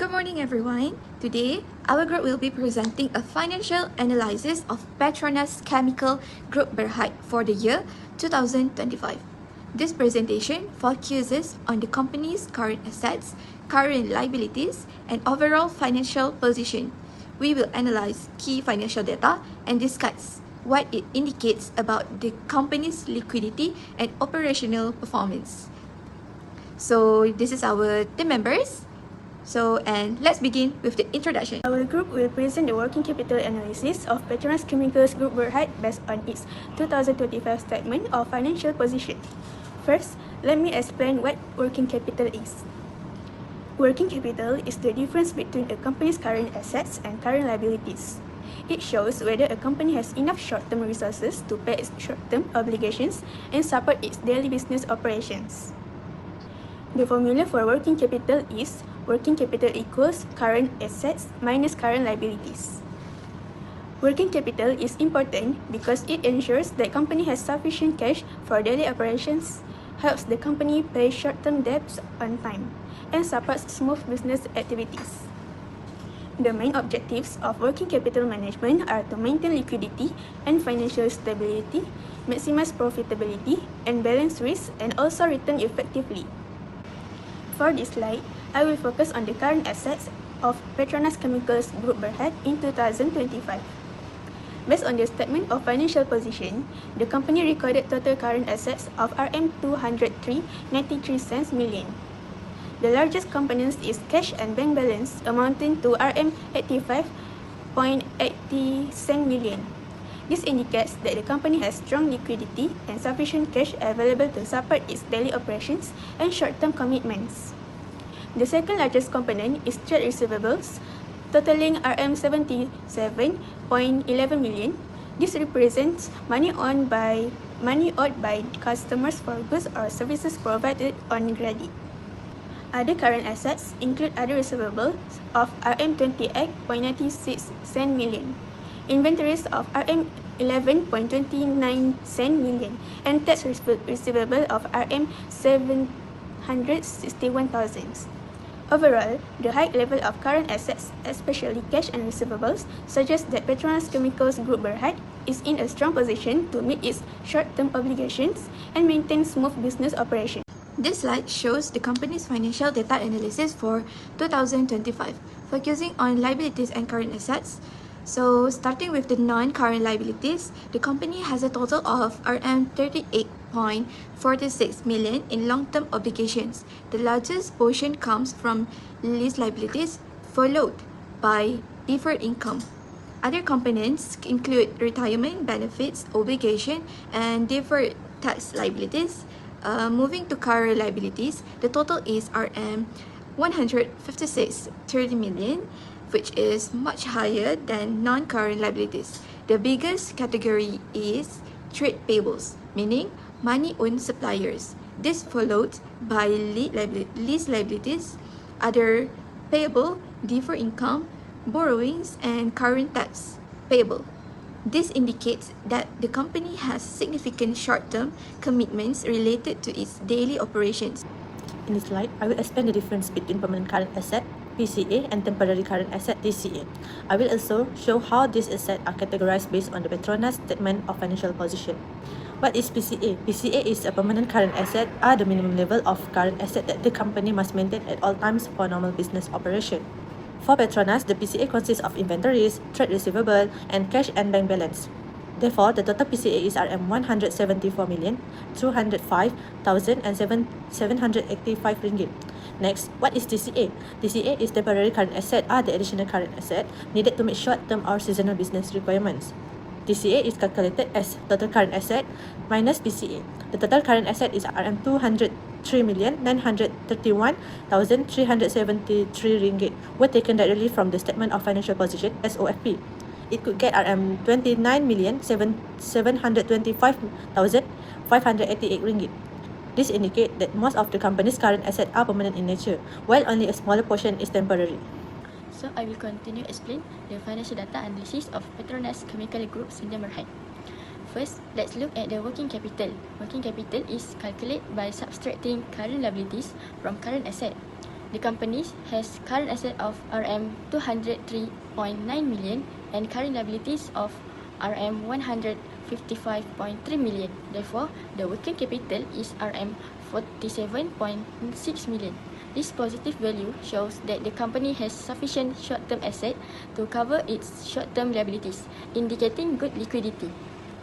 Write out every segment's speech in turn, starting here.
Good morning, everyone. Today, our group will be presenting a financial analysis of Petronas Chemical Group Berhad for the year 2025. This presentation focuses on the company's current assets, current liabilities, and overall financial position. We will analyze key financial data and discuss what it indicates about the company's liquidity and operational performance. So, this is our team members. And let's begin with the introduction. Our group will present the working capital analysis of Petronas Chemicals Group Berhad based on its 2025 statement of financial position. First, let me explain what working capital is. Working capital is the difference between a company's current assets and current liabilities. It shows whether a company has enough short-term resources to pay its short-term obligations and support its daily business operations. The formula for working capital is working capital equals current assets minus current liabilities. Working capital is important because it ensures that company has sufficient cash for daily operations, helps the company pay short-term debts on time, and supports smooth business activities. The main objectives of working capital management are to maintain liquidity and financial stability, maximize profitability, and balance risk, and also return effectively. For this slide, I will focus on the current assets of Petronas Chemicals Group Berhad in 2025. Based on the statement of financial position, the company recorded total current assets of RM203.93 million. The largest components is cash and bank balance amounting to RM85.80 million. This indicates that the company has strong liquidity and sufficient cash available to support its daily operations and short-term commitments. The second largest component is trade receivables, totaling RM77.11 million. This represents money owed by customers for goods or services provided on credit. Other current assets include other receivables of RM28.96 million, inventories of RM11.29 million, and tax receivable of RM761,000. Overall, the high level of current assets, especially cash and receivables, suggests that Petronas Chemicals Group Berhad is in a strong position to meet its short-term obligations and maintain smooth business operations. This slide shows the company's financial data analysis for 2025, focusing on liabilities and current assets. So, starting with the non-current liabilities, the company has a total of RM38.46 million in long-term obligations. The largest portion comes from lease liabilities, followed by deferred income. Other components include retirement benefits obligation and deferred tax liabilities. Moving to current liabilities, the total is RM156.30 million, which is much higher than non-current liabilities. The biggest category is trade payables, meaning money owed suppliers. This followed by lease liabilities, other payable, deferred income, borrowings, and current tax payable. This indicates that the company has significant short-term commitments related to its daily operations. In this slide, I will explain the difference between permanent current asset (PCA) and temporary current asset (TCA). I will also show how these assets are categorized based on the Petronas statement of financial position. What is PCA? PCA is a permanent current asset, are the minimum level of current asset that the company must maintain at all times for normal business operation. For Petronas, the PCA consists of inventories, trade receivable, and cash and bank balance. Therefore, the total PCA is RM174,205,785 ringgit. Next, what is TCA? TCA is temporary current asset, are the additional current asset needed to meet short-term or seasonal business requirements. TCA is calculated as total current asset minus PCA. The total current asset is RM203,931,373 ringgit, were taken directly from the statement of financial position (SOFP). It could get RM29,725,588 ringgit. This indicates that most of the company's current assets are permanent in nature, while only a smaller portion is temporary. So I will continue explain the financial data analysis of Petronas Chemical Group Sdn Bhd. First, let's look at the working capital. Working capital is calculated by subtracting current liabilities from current asset. the company has current asset of RM 203.9 million and current liabilities of RM 155.3 million. Therefore, the working capital is RM 47.6 million. This positive value shows that the company has sufficient short-term asset to cover its short-term liabilities, indicating good liquidity.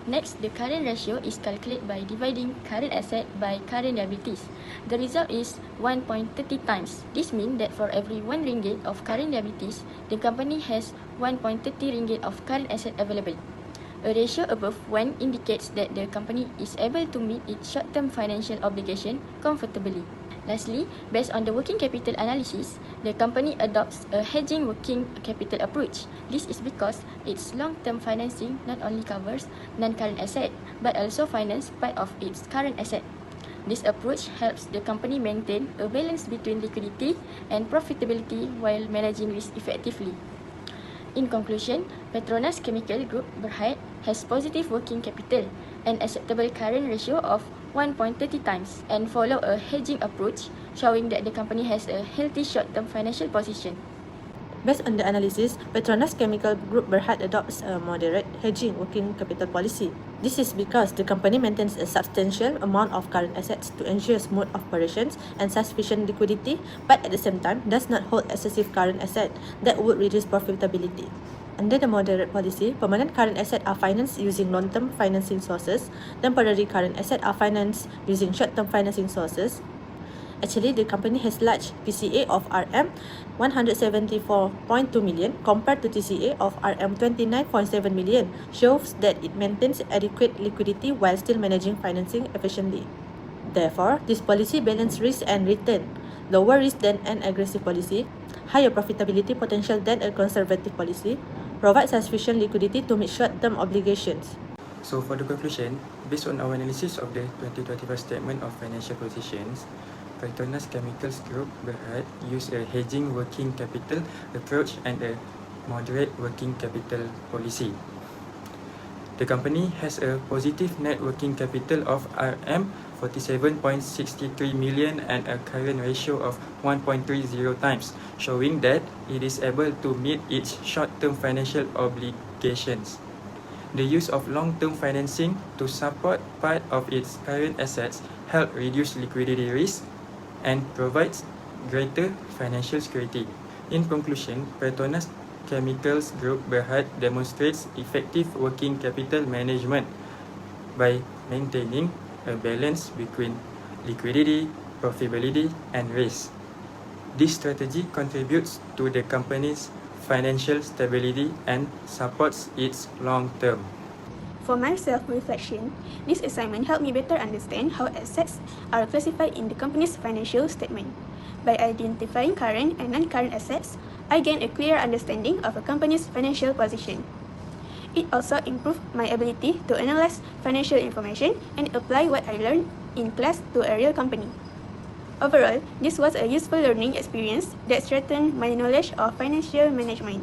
Next, the current ratio is calculated by dividing current asset by current liabilities. The result is 1.30 times. This means that for every 1 ringgit of current liabilities, the company has 1.30 ringgit of current asset available. A ratio above 1 indicates that the company is able to meet its short-term financial obligation comfortably. Lastly, based on the working capital analysis, the company adopts a hedging working capital approach. This is because its long-term financing not only covers non-current asset, but also finance part of its current asset. This approach helps the company maintain a balance between liquidity and profitability while managing risk effectively. In conclusion, Petronas Chemical Group Berhad has positive working capital, an acceptable current ratio of 1.30 times, and follow a hedging approach, showing that the company has a healthy short-term financial position. Based on the analysis, Petronas Chemical Group Berhad adopts a moderate hedging working capital policy. This is because the company maintains a substantial amount of current assets to ensure smooth operations and sufficient liquidity, but at the same time does not hold excessive current asset that would reduce profitability. Under the moderate policy, permanent current assets are financed using long-term financing sources, temporary current assets are financed using short-term financing sources. Actually, the company has large PCA of RM 174.2 million compared to TCA of RM 29.7 million, shows that it maintains adequate liquidity while still managing financing efficiently. Therefore, this policy balances risk and return, lower risk than an aggressive policy, higher profitability potential than a conservative policy, provides sufficient liquidity to meet short-term obligations. So for the conclusion, based on our analysis of the 2025 Statement of Financial Positions, Petronas Chemicals Group Berhad used a hedging working capital approach and a moderate working capital policy. The company has a positive net working capital of RM 47.63 million and a current ratio of 1.30 times, showing that it is able to meet its short-term financial obligations. The use of long-term financing to support part of its current assets help reduce liquidity risk and provides greater financial security. In conclusion, Petronas Chemicals Group Berhad demonstrates effective working capital management by maintaining a balance between liquidity, profitability, and risk. This strategy contributes to the company's financial stability and supports its long term. For my self-reflection, this assignment helped me better understand how assets are classified in the company's financial statement. By identifying current and non-current assets, I gained a clear understanding of a company's financial position. It also improved my ability to analyze financial information and apply what I learned in class to a real company. Overall, this was a useful learning experience that strengthened my knowledge of financial management.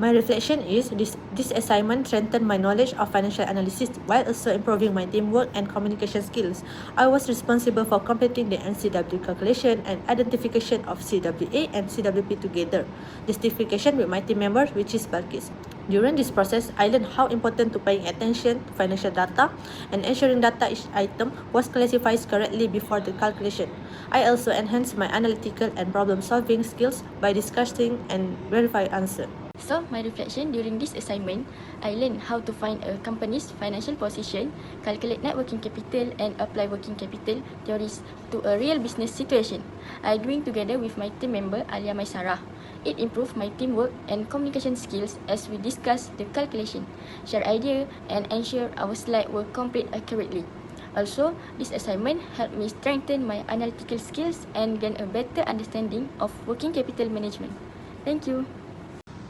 My reflection is this assignment strengthened my knowledge of financial analysis while also improving my teamwork and communication skills. I was responsible for completing the NCW calculation and identification of CWA and CWP together, justification with my team member, which is Balkis. During this process, I learned how important to paying attention to financial data and ensuring data each item was classified correctly before the calculation. I also enhanced my analytical and problem-solving skills by discussing and verifying answers. So, my reflection during this assignment, I learned how to find a company's financial position, calculate net working capital, and apply working capital theories to a real business situation. I doing together with my team member Alia Maisarah. It improved my teamwork and communication skills as we discussed the calculation, share ideas, and ensure our slides were complete accurately. Also, this assignment helped me strengthen my analytical skills and gain a better understanding of working capital management. Thank you.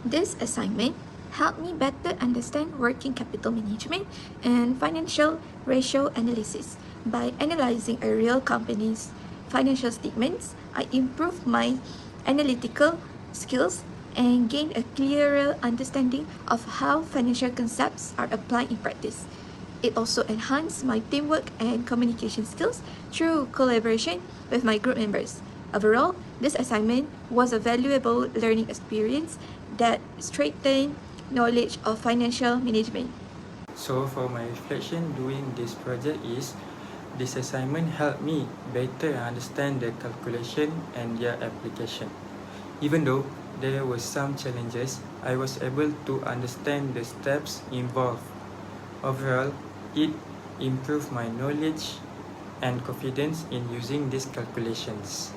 This assignment helped me better understand working capital management and financial ratio analysis. By analyzing a real company's financial statements, I improved my analytical skills and gained a clearer understanding of how financial concepts are applied in practice. It also enhanced my teamwork and communication skills through collaboration with my group members. Overall, this assignment was a valuable learning experience that strengthened knowledge of financial management. So for my reflection doing this project is, this assignment helped me better understand the calculation and their application. Even though there were some challenges, I was able to understand the steps involved. Overall, it improved my knowledge and confidence in using these calculations.